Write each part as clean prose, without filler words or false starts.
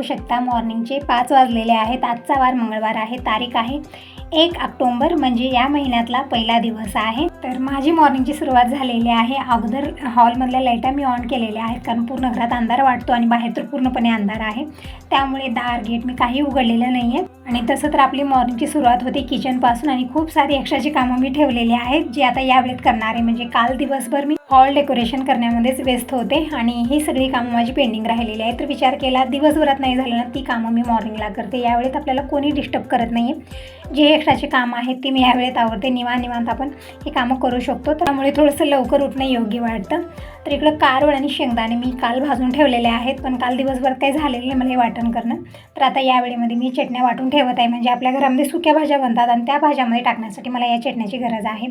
शकता मॉर्निंगचे 5 वाजलेले आहेत। आजचा वार मंगळवार आहे, तारीख आहे 1 ऑक्टोबर, म्हणजे या महिन्यातला पहिला दिवस आहे। तर माझी मॉर्निंगची सुरुवात झालेली आहे। अगोदर हॉलमधल्या लाईटा मी ऑन केलेल्या आहेत, कारण पूर्ण घरात अंधार वाटतो आणि बाहेर तर पूर्णपणे अंधार आहे, त्यामुळे दार गेट मी काही उघडलेलं नाही आहे। आणि तसं तर आपली मॉर्निंगची सुरुवात होते किचनपासून, आणि खूप सारी एक्स्ट्राची कामं मी ठेवलेली आहेत जी आता या वेळेत करणार आहे। म्हणजे काल दिवसभर मी हॉल डेकोरेशन करण्यामध्येच व्यस्त होते आणि ही सगळी कामं माझी पेंडिंग राहिलेली आहेत। तर विचार केला दिवसभरात नाही झालं ना, ती कामं मी मॉर्निंगला करते। यावेळेत आपल्याला कोणी डिस्टर्ब करत नाही आहे, जे एक्स्ट्राची कामं आहेत ती मी यावेळेत आवडते, निवांत आपण हे कामं करू शकतो। त्यामुळे थोडंसं लवकर उठणं योग्य वाटतं। तर इकडं कारवड आणि शेंगदाणे मी काल भाजून ठेवलेले आहेत, पण काल दिवसभर काही झालेलं नाही मला हे वाटण करणं। तर आता यावेळेमध्ये मी चटण्या वाटून ठेवत आहे, म्हणजे आपल्या घरामध्ये सुक्या भाज्या बनतात आणि त्या भाज्यामध्ये टाकण्यासाठी मला या चटण्याची गरज आहे।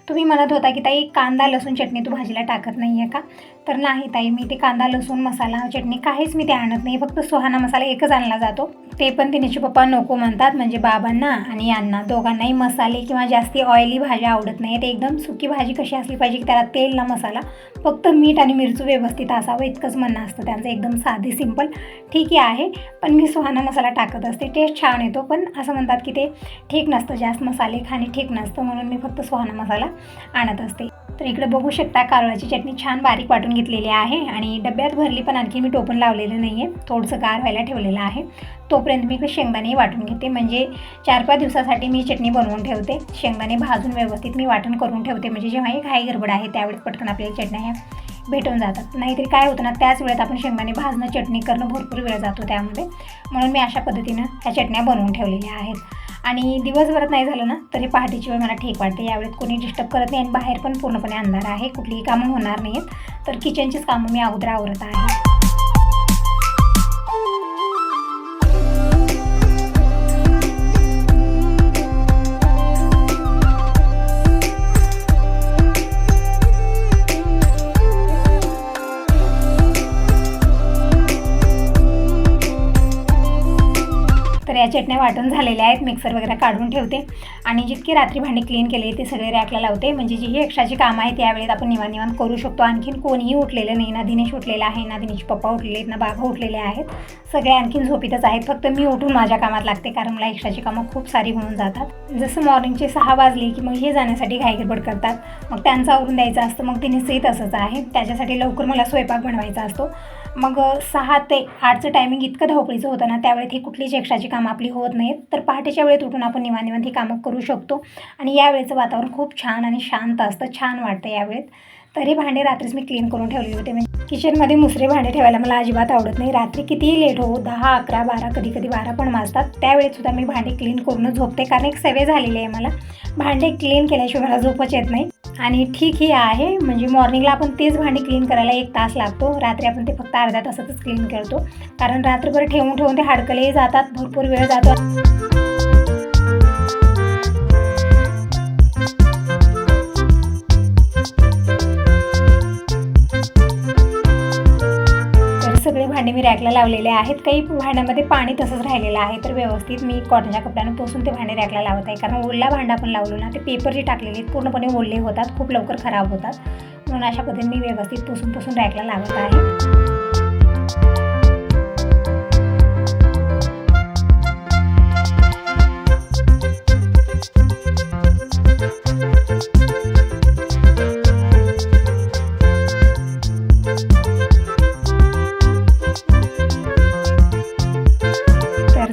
तुम्ही म्हणत होता की ताई कांदा लसूण चटणी तू भाजीला टाकत नाही आहे का? तर नाही ताई, मी ते कांदा लसूण मसाला चटणी काहीच मी ते आणत नाही, फक्त सुहाना मसाला एकच आणला जातो। ते पण तिनेचे पप्पा नको म्हणतात, म्हणजे बाबांना आणि यांना दोघांनाही मसाले किंवा जास्ती ऑइली भाज्या आवडत नाही। ते एकदम सुकी भाजी कशी असली पाहिजे की त्याला तेल ना मसाला, फक्त मीठ आणि मिरची व्यवस्थित असावं इतकंच म्हणणं असतं त्यांचं, एकदम साधी सिंपल। ठीक आहे, पण मी सुहाना मसाला टाकत असते, टेस्ट छान येतो, पण असं म्हणतात की ते ठीक नसतं, जास्त मसाले खाणे ठीक नसतं, म्हणून मी फक्त सुहाना मसाला आणत असते। तर इकडे बघू शकता कारळाची चटणी छान बारीक वाटून घेतलेली आहे आणि डब्यात भरली, पण आणखी मी टोपण लावलेलं नाही आहे, थोडंसं गार व्हायला ठेवलेलं आहे। तोपर्यंत मी इकडे शेंगदाणे वाटून घेते, म्हणजे 4-5 दिवसासाठी मी चटणी बनवून ठेवते। शेंगदाणे भाजून व्यवस्थित मी वाटण करून ठेवते, म्हणजे जेव्हा एक घाई गडबड आहे त्यावेळेस पटकन आपल्याला चटण्या ह्या भेटून जातात। नाहीतरी काय होतं ना, त्याच वेळेत आपण शेंगदाणे भाजणं चटणी करणं भरपूर वेळ जातो त्यामध्ये, म्हणून मी अशा पद्धतीनं ह्या चटण्या बनवून ठेवलेल्या आहेत। आणि दिवसभरात नाही झालं ना तरी पहाटेची वेळ मला ठीक वाटते, यावेळेत कोणी डिस्टर्ब करत नाही आणि बाहेर पण पूर्णपणे अंधार आहे, कुठलीही कामं होणार नाही आहेत। तर किचनचीच कामं मी अगोदर आवरत आहे। तर या चटण्या वाटून झालेल्या आहेत, मिक्सर वगैरे काढून ठेवते आणि जितके रात्री भांडी क्लीन केले ते सगळे रॅकला लावते, म्हणजे जी ही एक्स्ट्राची कामं आहेत त्यावेळेत आपण निवांत करू शकतो। आणखीन कोणीही उठलेलं नाही, ना दिनेश उठलेला आहे, ना दिनेशचे पप्पा उठलेले आहेत, ना बाबा उठलेले आहेत, सगळे आणखीन झोपीतच आहेत। फक्त मी उठून माझ्या कामात लागते, कारण मला एक्स्ट्राची कामं खूप सारी होऊन जातात। जसं मॉर्निंगचे 6 वाजले की मग हे जाण्यासाठी घाईगडबड करतात, मग त्यांचं आवरून द्यायचं असतं, मग दिनेशचंही तसंच आहे, त्याच्यासाठी लवकर मला स्वयंपाक बनवायचा असतो। मग 6 ते 8चं टायमिंग इतकं धावपळीचं होतं ना, त्यावेळेत ही कुठलीच एक्स्ट्राची कामं आपली होत नाहीत। तर पहाटेच्या वेळेत उठून आपण निवांत ही कामं करू शकतो आणि यावेळेचं वातावरण खूप छान आणि शांत असतं, छान वाटतं यावेळेत। तरी भांडे रात्रीच मी क्लीन करून ठेवलेले होते, म्हणजे किचनमध्ये मुसरे भांडे ठेवायला मला अजिबात आवडत नाही। रात्री कितीही लेट हो, 10, 11, 12, कधी 12 पण वाजतात, त्यावेळेसुद्धा मी भांडे क्लीन करूनच झोपते, कारण एक सवय झालेली आहे मला, भांडे क्लीन केल्याशिवाय मला झोपच येत नाही। आणि ठीकही आहे, म्हणजे मॉर्निंगला आपण तेच भांडी क्लीन करायला 1 तास लागतो, रात्री आपण ते फक्त अर्ध्या तासातच क्लीन करतो, कारण रात्रभर ठेवून ते हाडकलेही जातात, भरपूर वेळ जातो। सगळे भांडे मी रॅकला लावलेले आहेत, काही भांड्यामध्ये पाणी तसंच राहिलेलं आहे, तर व्यवस्थित मी कॉटनच्या कपड्यानं पुसून ते भांडे रॅकला लावत आहे, कारण ओला भांडा आपण लावलो ना ते पेपर जे टाकलेले पूर्णपणे ओले होतात, खूप लवकर खराब होतात, म्हणून अशा पद्धतीने मी व्यवस्थित पुसून रॅकला लावत आहे।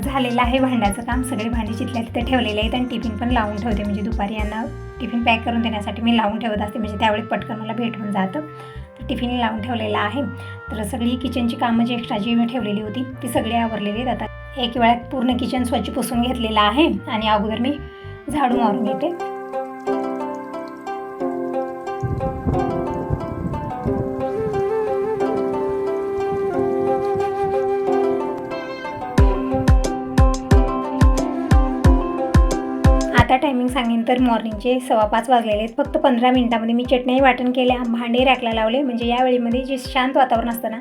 झालेलं आहे भांड्याचं काम, सगळे भांडी जिथल्या तिथे ठेवलेले आहेत आणि टिफिन पण लावून ठेवते, म्हणजे दुपारी यांना टिफिन पॅक करून देण्यासाठी मी लावून ठेवत असते, म्हणजे त्यावेळेस पटकन मला भेटून जातं। तर टिफिन लावून ठेवलेलं आहे। तर सगळी किचनची कामं जी एक्स्ट्राची मी ठेवलेली होती ती सगळी आवरलेली आहेत। आता एक वेळात पूर्ण किचन स्वच्छ पुसून घेतलेलं आहे आणि अगोदर मी झाडू मारून घेते। आता टायमिंग सांगेन तर मॉर्निंगचे 5:15 वाजलेले आहेत, फक्त 15 मिनिटामध्ये मी चटणी वाटण केल्या, भांडे रॅकला लावले, म्हणजे या वेळेमध्ये जे शांत वातावरण असतं ना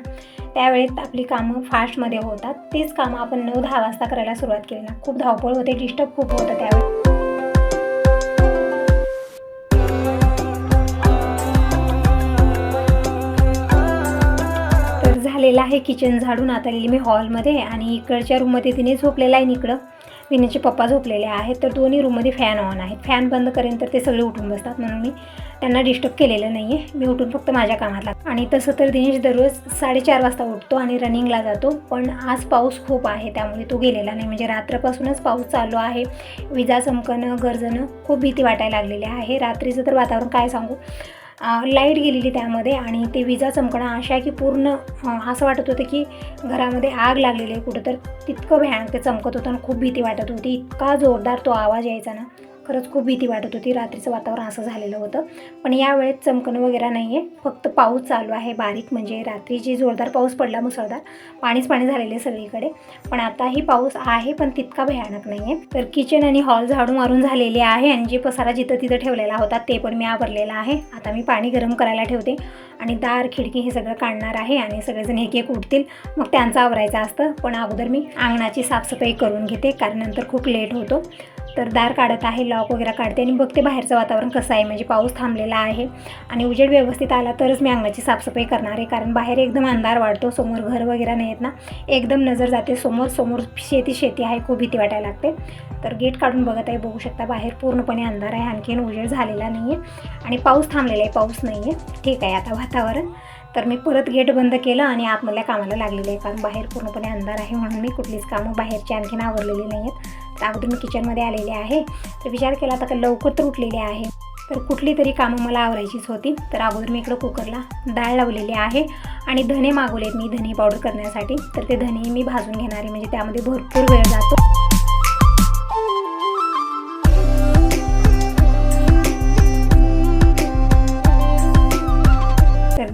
त्यावेळेत आपली कामं फास्टमध्ये होतात। तेच कामं आपण 9-10 वाजता करायला सुरुवात केली ना खूप धावपळ होते, डिस्टर्ब खूप होतं त्यावेळेस। झालेलं आहे किचन झाडून. आता आलेली मी हॉलमध्ये आणि इकडच्या रूममध्ये तिने झोपलेला आहे आणि इकडं तिनेचे पप्पा झोपलेले आहेत. तर दोन्ही रूममध्ये फॅन ऑन आहेत. फॅन बंद करेन तर ते सगळे उठून बसतात, म्हणून मी त्यांना डिस्टर्ब केलेलं नाही आहे. मी उठून फक्त माझ्या कामात लागतो. आणि तसं तर दिनेश दररोज 4:30 वाजता उठतो आणि रनिंगला जातो, पण आज पाऊस खूप आहे त्यामुळे तो गेलेला नाही. म्हणजे रात्रपासूनच पाऊस चालू आहे. विजा चमकणं, गरजणं, खूप भीती वाटायला लागलेली आहे. रात्रीचं तर वातावरण काय सांगू, लाईट गेलेली त्यामध्ये आणि ते विजा चमकणं अशा की पूर्ण असं वाटत होतं की घरामध्ये आग लागलेली आहे कुठं. तर तितकं भयानक ते चमकत होतं आणि खूप भीती वाटत होती. इतका जोरदार तो आवाज यायचा ना, खरंच खूप भीती वाटत होती. रात्रीचं वातावरण असं झालेलं होतं. पण यावेळेस चमकणं वगैरे नाही आहे, फक्त पाऊस चालू आहे बारीक. म्हणजे रात्री जी जोरदार पाऊस पडला मुसळधार, पाणीच पाणी झालेलं आहे सगळीकडे. पण आताही पाऊस आहे, पण तितका भयानक नाही आहे. तर किचन आणि हॉल झाडू मारून झालेले आहे आणि जे पसारा जिथं तिथं ठेवलेला होता ते पण मी आवरलेला आहे. आता मी पाणी गरम करायला ठेवते आणि दार खिडकी हे सगळं काढणार आहे आणि सगळेजण एक एक उठतील, मग त्यांचं आवरायचं असतं. पण अगोदर मी अंगणाची साफसफाई करून घेते, कारण नंतर खूप लेट होतो. तर दार काढत आहे, लॉक वगैरे काढते आणि बघते बाहेरचं वातावरण कसं आहे. म्हणजे पाऊस थांबलेला आहे आणि उजेड व्यवस्थित आला तरच मी अंगणाची साफसफाई करणार आहे, कारण बाहेर एकदम अंधार वाढतो. समोर घर वगैरे नाही आहेत ना, एकदम नजर जाते. समोर शेती आहे, खूप भीती वाटायला लागते. तर गेट काढून बघत आहे, बघू शकता बाहेर पूर्णपणे अंधार आहे, आणखीन उजेड झालेला नाही आहे आणि पाऊस थांबलेला आहे, पाऊस नाही आहे. ठीक आहे आता वातावरण. तर मी परत गेट बंद केलं आणि आतमधल्या कामाला लागलेलं आहे, कारण बाहेर पूर्णपणे अंधार आहे, म्हणून मी कुठलीच कामं बाहेरची आणखीन आवरलेली नाही आहेत. तर अगोदर मी किचनमध्ये आलेले आहे. तर विचार केला आता का लवकर तर उठलेले आहे, तर कुठली तरी कामं मला आवरायचीच होती. तर अगोदर मी इकडं कुकरला डाळ लावलेली आहे आणि धने मागवलेत मी धने पावडर करण्यासाठी. तर ते धने मी भाजून घेणार आहे, म्हणजे त्यामध्ये भरपूर वेळ जातो.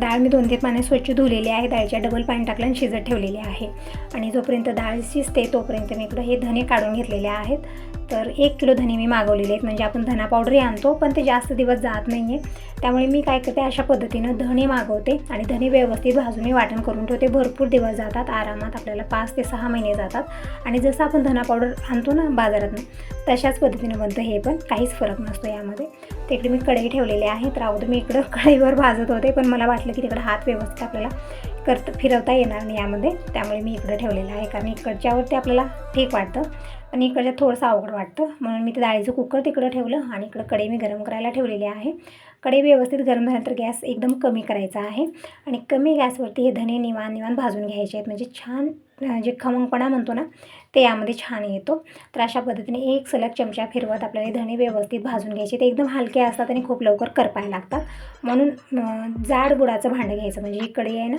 डाळ मी 2-3 पाण्यात स्वच्छ धुलेली आहे. डाळीच्या डबल पाणी टाकलं आणि शिजत ठेवलेले आहे. आणि जोपर्यंत डाळ शिजते तोपर्यंत मी इकडं हे धने काढून घेतलेले आहेत. तर 1 किलो धने मी मागवलेले आहेत. म्हणजे आपण धना पावडरही आणतो, पण ते जास्त दिवस जात नाही आहे. त्यामुळे मी काय करते, अशा पद्धतीनं धने मागवते आणि धने व्यवस्थित भाजून मी वाटण करून ठेवते. भरपूर दिवस जातात आरामात, आपल्याला 5 ते 6 महिने जातात. आणि जसं आपण धना पावडर आणतो ना बाजारातून, तशाच पद्धतीनं बनतं हे पण, काहीच फरक नसतो यामध्ये. तर इकडे मी कढई ठेवलेली आहे. तर अगोदर मी इकडं कढईवर भाजत होते, पण मला वाटलं की तिकडं हात व्यवस्थित आपल्याला फिरवता येणार नाही यामध्ये, त्यामुळे मी इकडं ठेवलेलं आहे. कारण इकडच्यावरती आपल्याला ठीक वाटतं, पण इकडच्या थोडंसं अवघड वाटतं, म्हणून मी ते डाळीचं कुकर तिकडं ठेवलं आणि इकडं कढई मी गरम करायला ठेवलेली आहे. कढई व्यवस्थित गरम झाल्यानंतर गॅस एकदम कमी करायचा आहे आणि कमी गॅसवरती हे धने निवांत भाजून घ्यायचे आहेत. म्हणजे छान जे खमंगपणा म्हणतो ना, ते यामध्ये छान येतो. तर अशा पद्धतीने एक सलग चमचा फिरवत आपल्याला धने व्यवस्थित भाजून घ्यायचे. ते एकदम हलके असतात आणि खूप लवकर करपायला लागतात, म्हणून जाड बुडाचं भांडं घ्यायचं. म्हणजे ही कढई आहे ना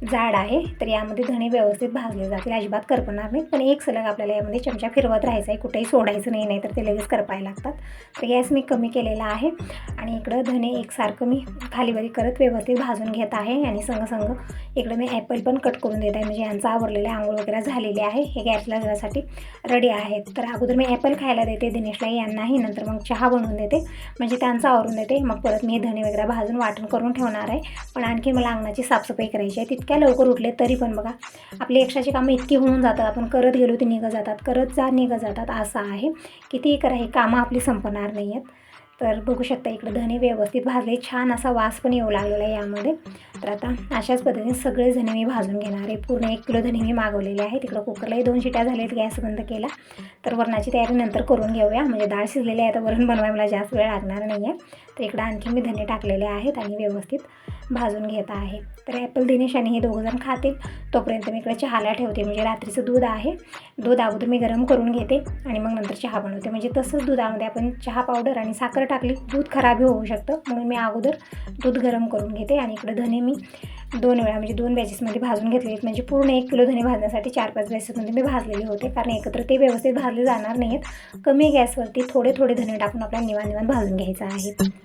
जाड आहे, तर यामध्ये धने व्यवस्थित भाजले जातील, अजिबात करपणार नाही. पण एक सलग आपल्याला यामध्ये चमचा फिरवत राहायचं आहे, कुठेही सोडायचं नाही, तर ते लगेच करपायला लागतात. तर गॅस मी कमी केलेला आहे आणि इकडं धने एकसारखं मी खालीवरी करत व्यवस्थित भाजून घेत आहे. आणि संग इकडं मी ॲपल पण कट करून देत आहे. म्हणजे यांचं आवरलेलं आंघोळ वगैरे झालेली आहे, हे गॅसला जाण्यासाठी रेडी आहेत. तर अगोदर मी ॲपल खायला देते दिनेशला, यांनाही. नंतर मग चहा बनवून देते, म्हणजे त्यांचं आवरून देते. मग परत मी धने वगैरे भाजून वाटण करून ठेवणार आहे. पण आणखी मला अंगणाची साफसफाई करायची आहे. तितक्या लवकर उठले तरी पण बघा आपली एक्स्ट्राची कामं इतकी होऊन जातात, आपण करत गेलो ती निघत जातात, निघत जातात. असं आहे, कितीही करा ही कामं आपली संपणार नाही आहेत. तर बघू शकता इकडे धने व्यवस्थित भाजले, छान असा वास पण येऊ लागलेला आहे यामध्ये. तर आता अशाच पद्धतीने सगळे धने मी भाजून घेणार आहे. पूर्ण 1 किलो धने मी मागवलेले आहे. तिकडं कुकरलाही 2 शिट्या झाल्यात, गॅस बंद केला. तर वरणाची तयारी नंतर करून घेऊया, म्हणजे डाळ शिजलेली आहे, तर वरण बनवायला मला जास्त वेळ लागणार नाही आहे. तर इकडं आणखी मी धने टाकलेले आहेत आणि व्यवस्थित भाजून घेत आहे. तर ॲपल दिनेश आणि हे दोघंजण खातील तोपर्यंत मी इकडे चहाला ठेवते. म्हणजे रात्रीचं दूध आहे, दूध अगोदर मी गरम करून घेते आणि मग नंतर चहा बनवते. म्हणजे तसंच दुधामध्ये आपण चहा पावडर आणि साखर टाकली, दूध खराबही होऊ शकतं, म्हणून मी अगोदर दूध गरम करून घेते. आणि इकडे धने मी 2 वेळा म्हणजे 2 बॅचेसमध्ये भाजून घेतले. म्हणजे पूर्ण 1 किलो धने भाजण्यासाठी 4-5 बॅचेसमध्ये मी भाजलेले होते, कारण एकत्र ते व्यवस्थित भाजले जाणार नाही आहेत. कमी गॅसवरती थोडे धने टाकून आपल्याला निवांत भाजून घ्यायचं आहे.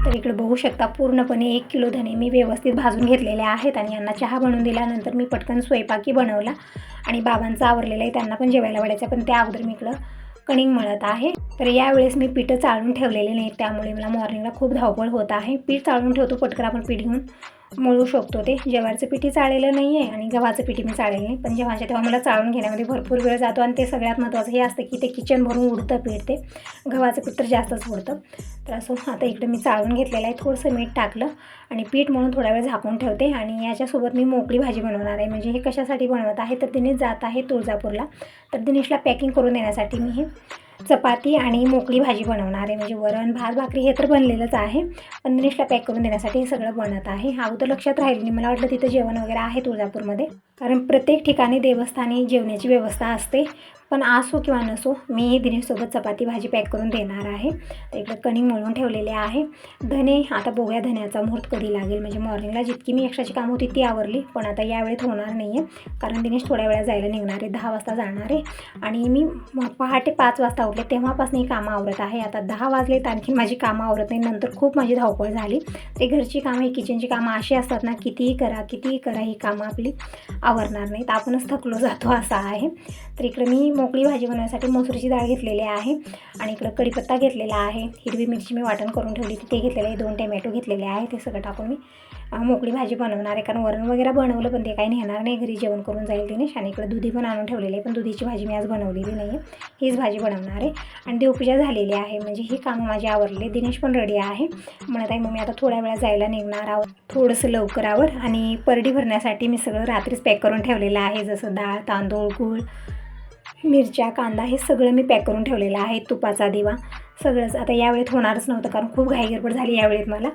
तर इकडे बघू शकता पूर्णपणे 1 किलो धने मी व्यवस्थित भाजून घेतलेले आहेत आणि यांना चहा बनवून दिल्यानंतर मी पटकन स्वयंपाकी बनवला आणि बाबांचा आवरलेला आहे, त्यांना पण जेवायला वाढायचं. पण त्या अगोदर मी इकडं कणिक मळत आहे. तर तर यावेळेस मी पीठं चाळून ठेवलेले नाही, त्यामुळे मला मॉर्निंगला खूप धावपळ होत आहे. पीठ चाळून ठेवतो, पटकन आपण पीठ घेऊन मळू शकतो. ते ज्वारीचं पीठही चाळलेलं नाही आहे आणि गव्हाचं पीठही मी चाळलेलं नाही, पण जेव्हाच्या तेव्हा मला चाळून घेण्यामध्ये भरपूर वेळ जातो. आणि ते सगळ्यात महत्त्वाचं हे असतं की ते किचन भरून उडतं पीठ, ते गव्हाचं पीठ तर जास्तच उडतं. तर असं आता इकडे मी चाळून घेतलेलं आहे, थोडंसं मीठ टाकलं आणि पीठ म्हणून थोडा वेळ झाकून ठेवते. आणि याच्यासोबत मी मोकळी भाजी बनवणार आहे. म्हणजे हे कशासाठी बनवत आहे तर दिनेश जात आहे तुळजापूरला, तर दिनेशला पॅकिंग करून देण्यासाठी मी हे चपाती आणि मोकळी भाजी बनवणार आहे. म्हणजे वरण भात भाकरी हे तर बनलेलंच आहे, पण दिनेशला पॅक करून देण्यासाठी हे सगळं बनत आहे. अगोदर लक्षात राहिलं नाही, मला वाटलं तिथं जेवण वगैरे आहे तुळजापूरमध्ये, कारण प्रत्येक ठिकाणी देवस्थानी जेवणाची व्यवस्था असते. पण असो किंवा नसो, मी दिनेशसोबत चपाती भाजी पॅक करून देणार आहे. तर इकडं कणिक मळून ठेवलेले आहे. धने आता बघूया धन्याचा मुहूर्त कधी लागेल. म्हणजे मॉर्निंगला जितकी मी एक्स्ट्राची कामं होती ती आवरली, पण आता यावेळेत होणार नाही आहे, कारण दिनेश थोड्या वेळा जायला निघणार आहे, 10 वाजता जाणार आहे. आणि मी पहाटे 5 वाजता उठले तेव्हापासून ही कामं आवरत आहे. आता 10 वाजलेत, आणखी माझी कामं आवरत नाही. नंतर खूप माझी धावपळ झाली. ते घरची कामं, ही किचनची कामं अशी असतात ना, कितीही करा ही कामं आपली आवरणार नाहीत, आपणच थकलो जातो असं आहे. तर इकडे मी मोकळी भाजी बनवण्यासाठी मसूरची डाळ घेतलेली आहे आणि इकडं कढीपत्ता घेतलेला आहे, हिरवी मिरची मी वाटण करून ठेवली ते घेतलेलं आहे, 2 टोमॅटो घेतलेले आहे. ते सगळं टाकून मी मोकळी भाजी बनवणार आहे, कारण वरण वगैरे बनवलं पण ते काही नेणार नाही, घरी जेवण करून जाईल दिनेश. आणि इकडे दुधी पण आणून ठेवलेली आहे, पण दुधीची भाजी मी आज बनवलेली नाही आहे, हीच भाजी बनवणार आहे. आणि देवपूजा झालेली आहे, म्हणजे ही कामं माझी आवरली. दिनेश पण रेडी आहे, म्हणत आहे मग मी आता थोड्या वेळा जायला निघणार आहोत, थोडंसं लवकर. आणि परडी भरण्यासाठी मी सगळं रात्रीच पॅक करून ठेवलेलं आहे, जसं डाळ तांदूळ गूळ मिरच्या कांदा हे सगळं मी पॅक करून ठेवलेलं आहे. तुपाचा दिवा सगळंच आता यावेळेत होणारच नव्हतं, कारण खूप घाईगडबड झाली यावेळेत मला,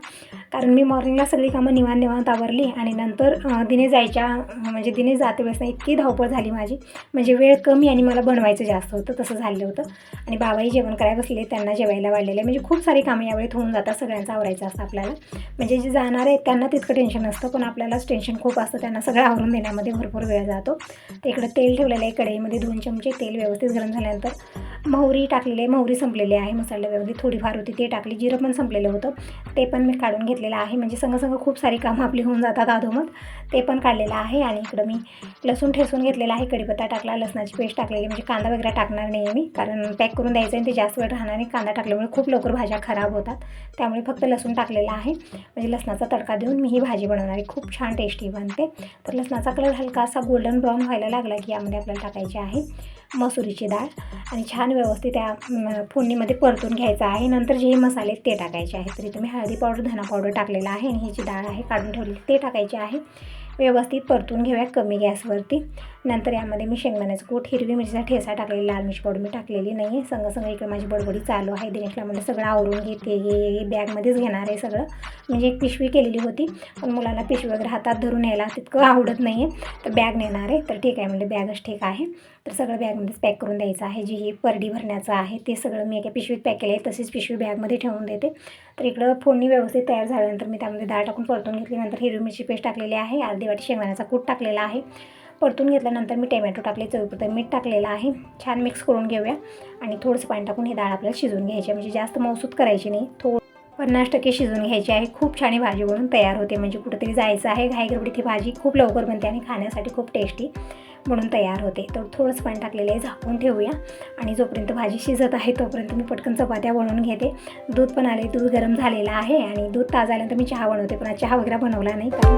कारण मी मॉर्निंगला सगळी कामं निवांत आवरली आणि नंतर दिनेश जाते वेळेस इतकी धावपळ झाली माझी, म्हणजे वेळ कमी आणि मला बनवायचं जास्त होतं, तसं झालं होतं. आणि बाबाही जेवण करायला बसले, त्यांना जेवायला वाढलेलं आहे. म्हणजे खूप सारी कामं यावेळेत होऊन जातात, सगळ्यांचं आवरायचं असतं आपल्याला. म्हणजे जे जाणार आहेत त्यांना तितकं टेन्शन नसतं, पण आपल्यालाच टेन्शन खूप असतं, त्यांना सगळं आवरून देण्यामध्ये भरपूर वेळ जातो. तर इकडं तेल ठेवलेलं आहे कढईमध्ये, 2 चमचे तेल व्यवस्थित गरम झाल्यानंतर मोहरी टाकलेली आहे, मोहरी संपलेली आहे, मसाला व्यवस्थित थोडीफार होती ते टाकली, जिरं पण संपलेलं होतं ते पण मी काढून घेतलेलं आहे. म्हणजे संग खूप सारी कामं आपली होऊन जातात अधोमध, ते पण काढलेलं आहे. आणि इकडं मी लसूण ठेचून घेतलेला आहे, कढीपत्ता टाकला, लसणाची पेस्ट टाकलेली, म्हणजे कांदा वगैरे टाकणार नाही आहे मी, कारण पॅक करून द्यायचं आहे ते जास्त वेळ राहणार नाही. कांदा टाकल्यामुळे खूप लवकर भाज्या खराब होतात, त्यामुळे फक्त लसूण टाकलेला आहे. म्हणजे लसणाचा तडका देऊन मी ही भाजी बनवणार आहे, खूप छान टेस्टी बनते. तर लसणाचा कलर हलका असा गोल्डन ब्राऊन व्हायला लागला की यामध्ये आपल्याला टाकायची आहे मसुरीची डाळ आणि छान व्यवस्थित त्या फोडणीमध्ये परतून घ्यायचं आहे. नंतर जे मसाले ते टाकायचे आहेत. तरी तुम्ही हळदी पावडर धना पावडर टाकलेला आहे आणि ही जी डाळ आहे काढून ठेवलेली ते टाकायचे आहे. व्यवस्थित परतून घेऊया कमी गॅसवरती. नंतर यामध्ये मी शेंगदाण्याचं कूट, हिरवी मिरचीचा ठेचा टाकलेली, लाल मिरची पावडर मी टाकलेली नाही आहे. संग इकडे माझी बडबडी चालू आहे. दिनेशला म्हणजे सगळं आवरून घेते, हे बॅगमध्येच घेणार आहे सगळं. म्हणजे एक पिशवी केलेली होती, पण मुलांना पिशवी वगैरे हातात धरून यायला तितकं आवडत नाही आहे, तर बॅग नेणार आहे. तर ठीक आहे म्हणजे बॅगच ठीक आहे. तर सगळं बॅगमध्येच पॅक करून द्यायचं आहे. जी ही परडी भरण्याचं आहे ते सगळं मी एका पिशवीत पॅक केलं आहे, तशीच पिशवी बॅगमध्ये ठेवून देते. तर इकडं फोडणी व्यवस्थित तयार झाल्यानंतर मी त्यामध्ये डाळ टाकून परतून घेतली. नंतर हिरवी मिरची पेस्ट टाकलेली आहे, अर्धी वाटी शेंगदाण्याचा कूट टाकलेला आहे. परतून घेतल्यानंतर मी टोमॅटो टाकले, चवीपुरतं मीठ टाकलेलं आहे. छान मिक्स करून घेऊया आणि थोडंसं पाणी टाकून ही डाळ आपल्याला शिजवून घ्यायची, म्हणजे जास्त मऊसूत करायची नाही, 50% शिजून घ्यायची आहे. खूप छान ही भाजी बनवून तयार होते. म्हणजे कुठेतरी जायचं आहे घाईगडबडीत ही भाजी खूप लवकर बनते आणि खाण्यासाठी खूप टेस्टी म्हणून तयार होते. तर थोडंसं पाणी टाकलेलं आहे, झाकून ठेवूया. आणि जोपर्यंत भाजी शिजत आहे तोपर्यंत मी पटकन चपात्या बनवून घेते. दूध पण आले, दूध गरम झालेलं आहे आणि दूध ताजं आल्यानंतर मी चहा बनवते, पण चहा वगैरे बनवला नाही कारण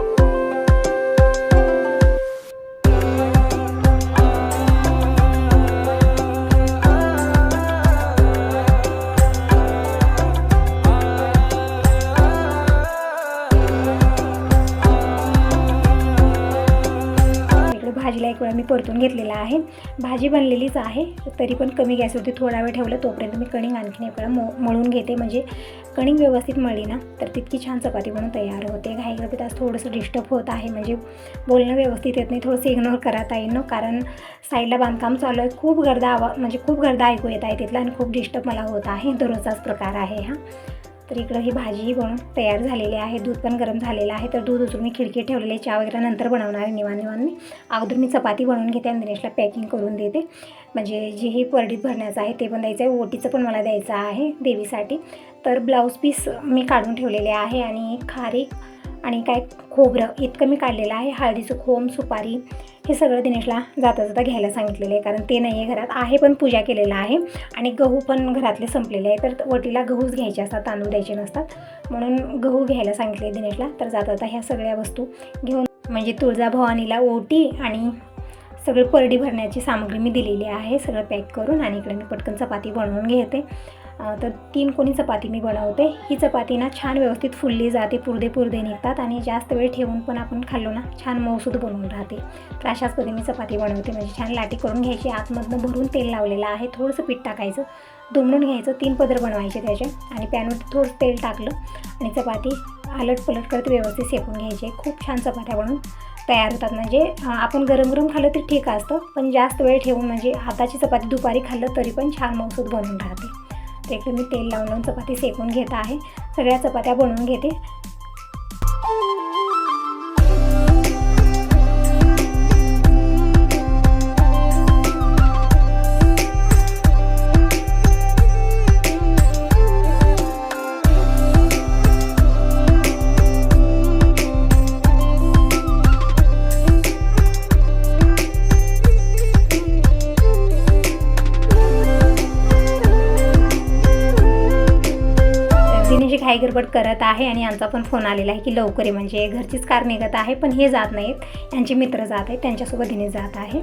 भाजीला एक वेळा मी परतून घेतलेला आहे. भाजी बनलेलीच आहे, तरी पण कमी गॅसवरती थोडा वेळ ठेवलं. तोपर्यंत मी कणिक आणखीन एक वेळा मळून घेते. म्हणजे कणिक व्यवस्थित मळली ना तर तितकी छान चपाती बनवून तयार होते. घाईगडबडीत आज थोडंसं डिस्टर्ब होत आहे, म्हणजे बोलणं व्यवस्थित येत नाही, थोडंसं इग्नोर करा ताईंनो, कारण साईडला बांधकाम चालू आहे. खूप गर्दा ऐकू येत आहे तिथला आणि खूप डिस्टर्ब मला होत आहे. दररोजचाच प्रकार आहे हा. तर इकडं ही भाजी बनवून तयार झालेली आहे. दूध पण गरम झालेलं आहे. तर दूध उचलून मी खिडकीत ठेवलेले, चहा वगैरे नंतर बनवणार आहे निवांत. मी अगोदर मी चपाती बनवून घेते आणि दिनेशला पॅकिंग करून देते. म्हणजे जे हे परडीत भरण्याचं आहे ते पण द्यायचं आहे, ओटीचं पण मला द्यायचं आहे देवीसाठी. तर ब्लाऊज पीस मी काढून ठेवलेले आहे आणि खारीक आणि काय खोबरं इतकं मी काढलेलं आहे. हळदीचं खोम, सुपारी हे सगळं दिनेशला जाता जाता घ्यायला सांगितलेलं आहे, कारण ते नाही आहे घरात, आहे पण पूजा केलेला आहे आणि गहू पण घरातले संपलेले आहे. तर वटीला गहूच घ्यायचे असतात, तांदूळ द्यायचे नसतात, म्हणून गहू घ्यायला सांगितले दिनेशला. तर जाता जाता ह्या सगळ्या वस्तू घेऊन म्हणजे तुळजाभवानीला ओटी आणि सगळी परडी भरण्याची सामग्री मी दिलेली आहे सगळं पॅक करून. आणि इकडे मी पटकन चपाती बनवून घेते. तर 3 कोणी चपाती मी बनवते. ही चपाती ना छान व्यवस्थित फुलली जाते, पुरदे निघतात आणि जास्त वेळ ठेवून पण आपण खाल्लो ना छान मऊसूद बनवून राहते. तर अशाच पद्धतीने मी चपाती बनवते. म्हणजे छान लाटी करून घ्यायची, आतमधनं भरून तेल लावलेलं आहे, थोडंसं पीठ टाकायचं, दुमडून घ्यायचं, 3 पदर बनवायचे त्याचे आणि पॅनवर थोडं तेल टाकलं आणि चपाती आलट पलट करत व्यवस्थित शेकून घ्यायचे. खूप छान चपात्या बनवून तयार होतात. म्हणजे आपण गरम गरम खाल्लं तरी ठीक असतं, पण जास्त वेळ ठेवून म्हणजे हाताची चपाती दुपारी खाल्लं तरी पण छान मऊसूद बनवून राहते. तर इकडे मी तेल लावून चपाती शेकून घेत आहे. सगळ्या चपात्या बनवून घेते. घाई गडबड करत आहे आणि यांचा पण फोन आलेला आहे की लवकर ये, म्हणजे घरचीच कार निघत आहे पण हे जात नाहीत, यांचे मित्र जात आहेत, त्यांच्यासोबत दिनेश जात आहे.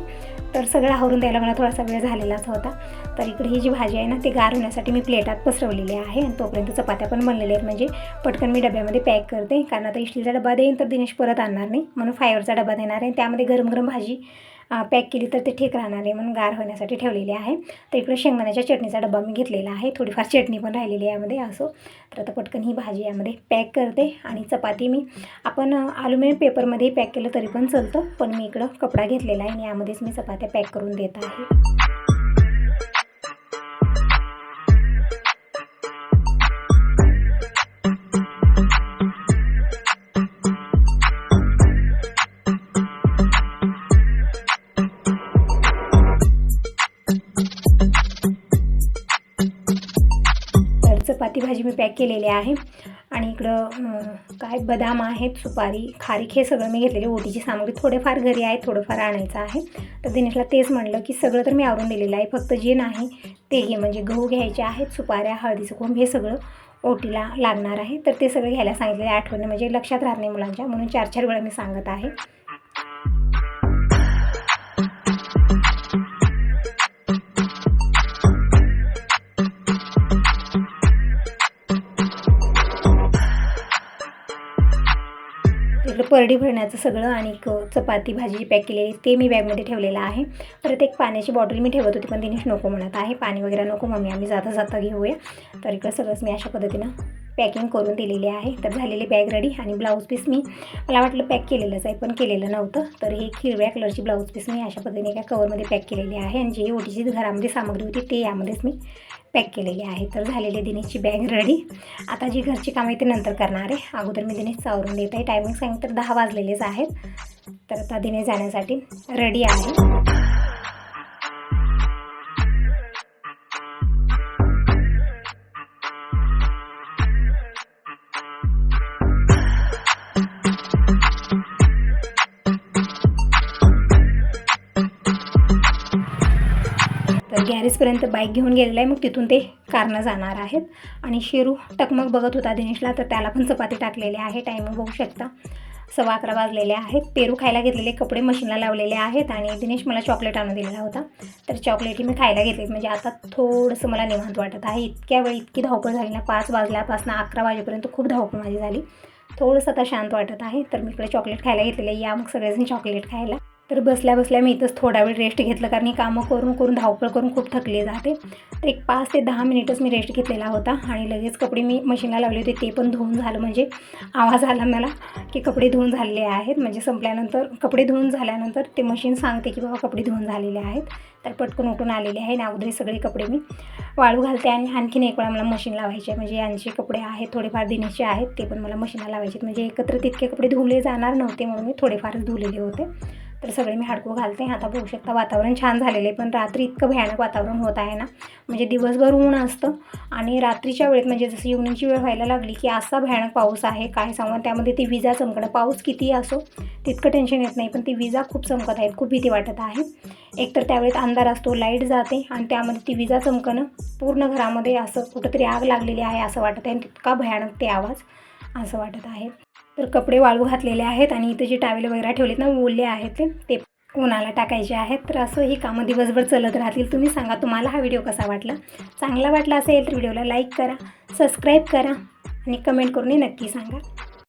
तर सगळं आवरून द्यायला मला थोडासा वेळ झालेलाच होता. तर इकडे ही जी भाजी आहे ना ती गार होण्यासाठी मी प्लेटात पसरवलेली आहे आणि तोपर्यंत चपात्या पण बनलेल्या आहेत. म्हणजे पटकन मी डब्यामध्ये पॅक करते, कारण आता इस्टीलचा डबा देईन तर दिनेश परत आणणार नाही, म्हणून फायबरचा डबा देणार आहे. त्यामध्ये गरम गरम भाजी पॅक केली तर ते ठीक राहणार आहे, म्हणून गार होण्यासाठी ठेवलेली आहे. तर इकडे शेंगदाण्याच्या चटणीचा डबा मी घेतलेला आहे, थोडीफार चटणी पण राहिलेली आहे यामध्ये असो. तर आता पटकन ही भाजी यामध्ये पॅक करते आणि चपाती मी आपण ॲल्युमिनियम पेपरमध्ये पॅक केलं तरी पण चालतं, पण मी इकडं कपडा घेतलेला आहे आणि यामध्येच मी चपात्या पॅक करून देत आहे. चपाती भाजी मी पॅक केलेली आहे आणि इकडं काय बदाम आहेत, सुपारी, खारीक हे सगळं मी घेतलेले. ओटीची सामग्री थोडेफार घरी आहे, थोडंफार आणायचं आहे. तर दिनेशला तेच म्हणलं की सगळं तर मी आवरून दिलेलं आहे, फक्त जे नाही ते घे. म्हणजे गहू घ्यायचे आहेत, सुपाऱ्या, हळदीचं कोंब हे सगळं ओटीला लागणार आहे. तर ते सगळं घ्यायला सांगितलेलं आहे आठवणी, म्हणजे लक्षात राहत नाही मुलांच्या, म्हणून 4-4 वेळा मी सांगत आहे. परडी भरण्याचं सगळं आणि चपाती भाजी पॅक केलेली ते मी बॅगमध्ये ठेवलेलं आहे. परत एक पाण्याची बॉटल मी ठेवत होती पण दिनेश नको म्हणत आहे, पाणी वगैरे नको मम्मी, आम्ही जाता जाता घेऊया. तर इकडं सगळंच मी अशा पद्धतीनं पॅकिंग करून दिलेली आहे. तर झालेली बॅग रेडी आणि ब्लाऊज पीस मला वाटलं पॅक केलेलंच आहे पण केलेलं नव्हतं. तर ही हिरव्या कलरची ब्लाऊज पीस मी अशा पद्धतीने एका कवरमध्ये पॅक केलेली आहे आणि जी ओटीची घरामध्ये सामग्री होती ते यामध्येच मी पॅक केलेली आहे. तर झालेली दिनेशची बॅग रेडी. आता जी घरची कामं आहे ते नंतर करणार आहे, अगोदर मी दिनेशचं आवरून देत आहे. टायमिंग सांगितलं तर 10 वाजलेलेच आहेत. तर आता दिनेश जाण्यासाठी रेडी आहे. तर गॅरेजपर्यंत बाईक घेऊन गेलेला आहे, मग तिथून ते कारनं जाणार आहेत. आणि शेरू टकमक बघत होता दिनेशला, तर त्याला पण चपाती टाकलेली आहे. टायमिंग बघू शकता 11:15 वाजलेले आहेत. पेरू खायला घेतलेले, कपडे मशीनला लावलेले आहेत आणि दिनेश मला चॉकलेट आणून दिलेला होता, तर चॉकलेटही मी खायला घेतली. म्हणजे आता थोडंसं मला निवांत वाटत आहे. इतक्या वेळ इतकी धावपळ झाली ना, 5 वाजल्यापासून 11 वाजेपर्यंत खूप धावपळ माझी झाली. थोडंसं आता शांत वाटत आहे. तर मी इकडे चॉकलेट खायला घेतलेले, या मग सगळेजण चॉकलेट खायला. तर बसल्या बसल्या मी इथंच थोडा वेळ रेस्ट घेतलं, कारण ही कामं करून धावपळ करून खूप थकली जाते. तर एक 5 ते 10 मिनिटच मी रेस्ट घेतलेला होता आणि लगेच कपडे मी मशीनला लावले होते, ते पण धुवून झालं. म्हणजे आवाज आला मला की कपडे धुवून झालेले आहेत. म्हणजे संपल्यानंतर कपडे धुवून झाल्यानंतर ते मशीन सांगते की बाबा कपडे धुवून झालेले आहेत. तर पटकन उठून आलेले आहे आणि अगोदर सगळे कपडे मी वाळू घालते आणि आणखीन एक वेळा मला मशीन लावायचे. म्हणजे यांचे कपडे आहेत, थोडेफार दिनेशचे आहेत, ते पण मला मशीनला लावायचे. म्हणजे एकत्र तितके कपडे धुवले जाणार नव्हते म्हणून मी थोडेफारच धुवलेले होते. तर सगळे मी हडकू घालते. आता बघू शकता वातावरण छान झालेलं आहे, पण रात्री इतकं भयानक वातावरण होत आहे ना, म्हणजे दिवसभर ऊन असतं आणि रात्रीच्या वेळेत म्हणजे जसं इव्हनिंगची वेळ व्हायला लागली की असा भयानक पाऊस आहे काय सांगू. त्यामध्ये ती विजा चमकणं, पाऊस कितीही असो तितकं टेन्शन येत नाही, पण ती विजा खूप चमकत आहेत, खूप भीती वाटत आहे. एकतर त्यावेळेत अंधार असतो, लाईट जाते आणि त्यामध्ये ती विजा चमकणं, पूर्ण घरामध्ये असं कुठंतरी आग लागलेली आहे असं वाटत आहे आणि तितका भयानक ते आवाज असं वाटत आहे. तर कपडे वाळू घातलेले आहेत आणि इथे जे टावेल वगैरे ठेवलेत ना ओले आहेत ते उन्हाला टाकायचे आहेत. तर असं ही कामं दिवसभर चालत राहतील. तुम्ही सांगा तुम्हाला हा व्हिडिओ कसा वाटला. चांगला वाटला असेल तर व्हिडिओला लाईक करा, सबस्क्राईब करा आणि कमेंट करून नक्की सांगा.